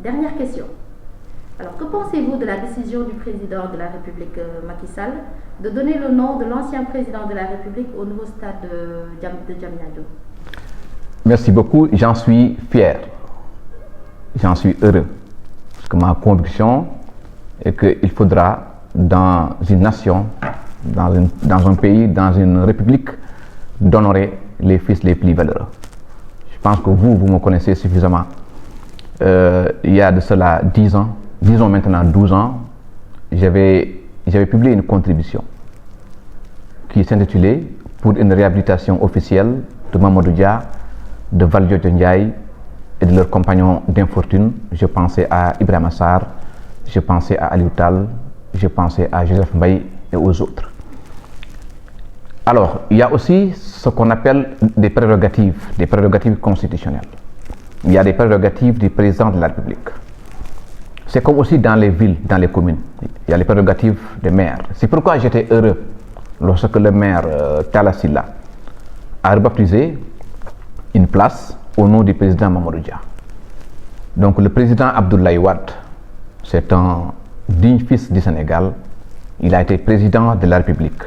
Dernière question. Alors, que pensez-vous de la décision du président de la République, Macky Sall, de donner le nom de l'ancien président de la République au nouveau stade de Diamniadio? Merci beaucoup, j'en suis fier, j'en suis heureux, parce que ma conviction est qu'il faudra, dans une nation, dans un pays, dans une république, d'honorer les fils les plus valeureux. Je pense que vous me connaissez suffisamment. Il y a de cela 10 ans, disons maintenant 12 ans, j'avais publié une contribution qui s'intitulait « Pour une réhabilitation officielle de Mamadou Dia, de Valdiodio Ndiaye et de leurs compagnons d'infortune ». Je pensais à Ibrahima Sarr, je pensais à Aliou Tall, je pensais à Joseph Mbaye et aux autres. Alors, il y a aussi ce qu'on appelle des prérogatives constitutionnelles. Il y a des prérogatives du président de la République. C'est comme aussi dans les villes, dans les communes. Il y a les prérogatives des maires. C'est pourquoi j'étais heureux lorsque le maire Talla Sylla a rebaptisé une place au nom du président Mamadou Dia. Donc le président Abdoulaye Wade, c'est un digne fils du Sénégal. Il a été président de la République.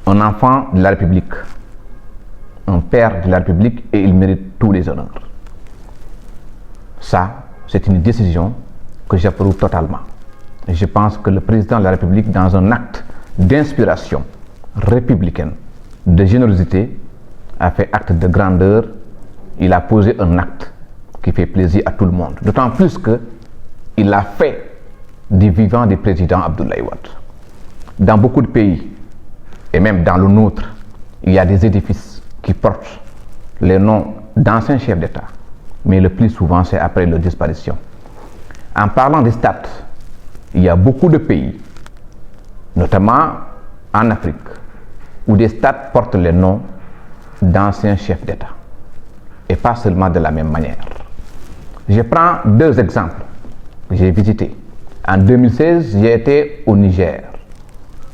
Un enfant de la République, un père de la République, et il mérite tous les honneurs. Ça, c'est une décision que j'approuve totalement. Et je pense que le président de la République, dans un acte d'inspiration républicaine, de générosité, a fait acte de grandeur. Il a posé un acte qui fait plaisir à tout le monde. D'autant plus qu'il l'a fait du vivant du président Abdoulaye Wade. Dans beaucoup de pays, et même dans le nôtre, il y a des édifices qui portent les noms d'anciens chefs d'État, mais le plus souvent c'est après leur disparition. En parlant des stades, il y a beaucoup de pays, notamment en Afrique, où des stades portent les noms d'anciens chefs d'État, et pas seulement de la même manière. Je prends 2 exemples que j'ai visités. En 2016, j'ai été au Niger.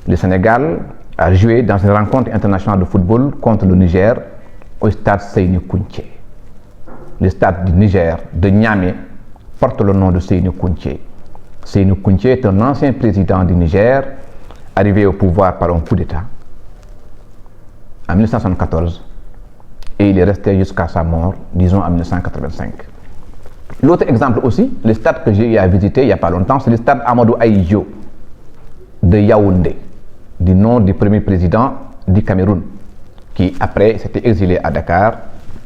Le Sénégal a joué dans une rencontre internationale de football contre le Niger au stade Seyni Kounché. Le stade du Niger de Niamey porte le nom de Seyni Kounché. Seyni Kounché est un ancien président du Niger, arrivé au pouvoir par un coup d'État en 1974, et il est resté jusqu'à sa mort, disons en 1985. L'autre exemple aussi, le stade que j'ai eu à visiter il n'y a pas longtemps, c'est le stade Amadou Ahidjo de Yaoundé, du nom du premier président du Cameroun, qui après s'était exilé à Dakar,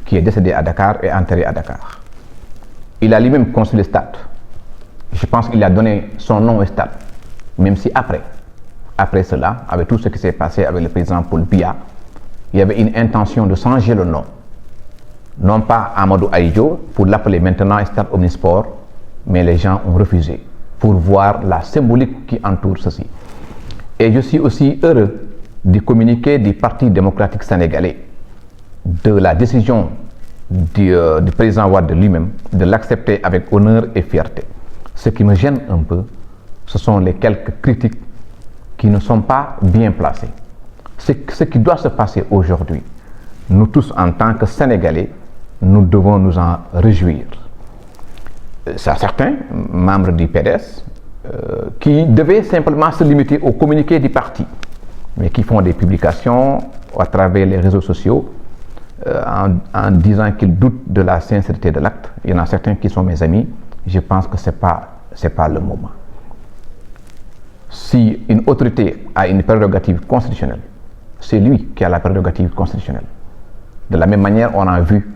qui est décédé à Dakar et enterré à Dakar. Il a lui-même construit le stade. Je pense qu'il a donné son nom au stade, même si après cela, avec tout ce qui s'est passé avec le président Paul Biya, il y avait une intention de changer le nom. Non pas Amadou Ahidjo, pour l'appeler maintenant stade Omnisport, mais les gens ont refusé pour voir la symbolique qui entoure ceci. Et je suis aussi heureux du communiqué du Parti démocratique sénégalais, de la décision du président Wade lui-même de l'accepter avec honneur et fierté. Ce qui me gêne un peu, ce sont les quelques critiques qui ne sont pas bien placées. Ce qui doit se passer aujourd'hui, nous tous en tant que Sénégalais, nous devons nous en réjouir. Certains membres du PDS qui devaient simplement se limiter au communiqué du parti, mais qui font des publications à travers les réseaux sociaux en disant qu'ils doutent de la sincérité de l'acte. Il y en a certains qui sont mes amis. Je pense que ce n'est pas le moment. Si une autorité a une prérogative constitutionnelle, c'est lui qui a la prérogative constitutionnelle. De la même manière, on a vu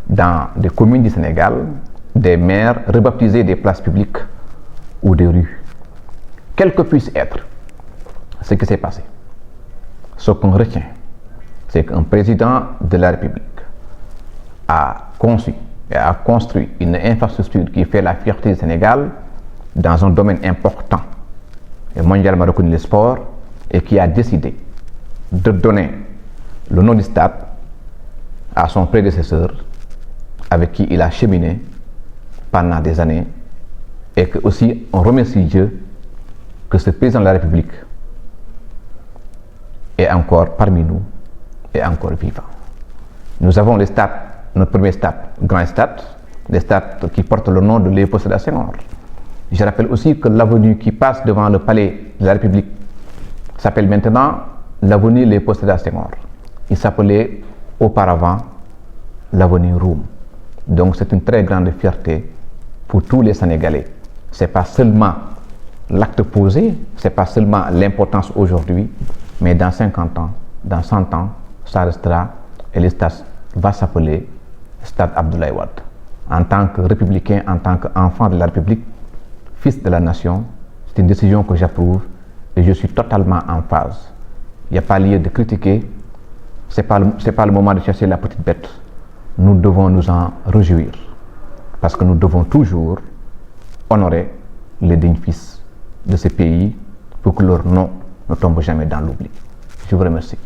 dans des communes du Sénégal des maires rebaptiser des places publiques ou des rues. Quel que puisse être ce qui s'est passé, ce qu'on retient, c'est qu'un président de la République a conçu et a construit une infrastructure qui fait la fierté du Sénégal dans un domaine important et mondialement reconnu, le sport, et qui a décidé de donner le nom du stade à son prédécesseur avec qui il a cheminé pendant des années, et que aussi on remercie Dieu que ce président de la République est encore parmi nous et encore vivant. Nous avons le stade, notre premier stade, grand stade, des stades qui portent le nom de Léopold Sédar Senghor. Je rappelle aussi que l'avenue qui passe devant le palais de la République s'appelle maintenant l'avenue Léopold Sédar Senghor. Il s'appelait auparavant l'avenue Roume. Donc c'est une très grande fierté pour tous les Sénégalais. Ce n'est pas seulement l'acte posé, ce n'est pas seulement l'importance aujourd'hui, mais dans 50 ans, dans 100 ans, ça restera et le stade va s'appeler Stade Abdoulaye Wade. En tant que républicain, en tant qu'enfant de la République, fils de la nation, c'est une décision que j'approuve et je suis totalement en phase. Il n'y a pas lieu de critiquer, ce n'est pas le moment de chercher la petite bête. Nous devons nous en réjouir parce que nous devons toujours honorer les dignes fils de ces pays pour que leur nom ne tombe jamais dans l'oubli. Je vous remercie.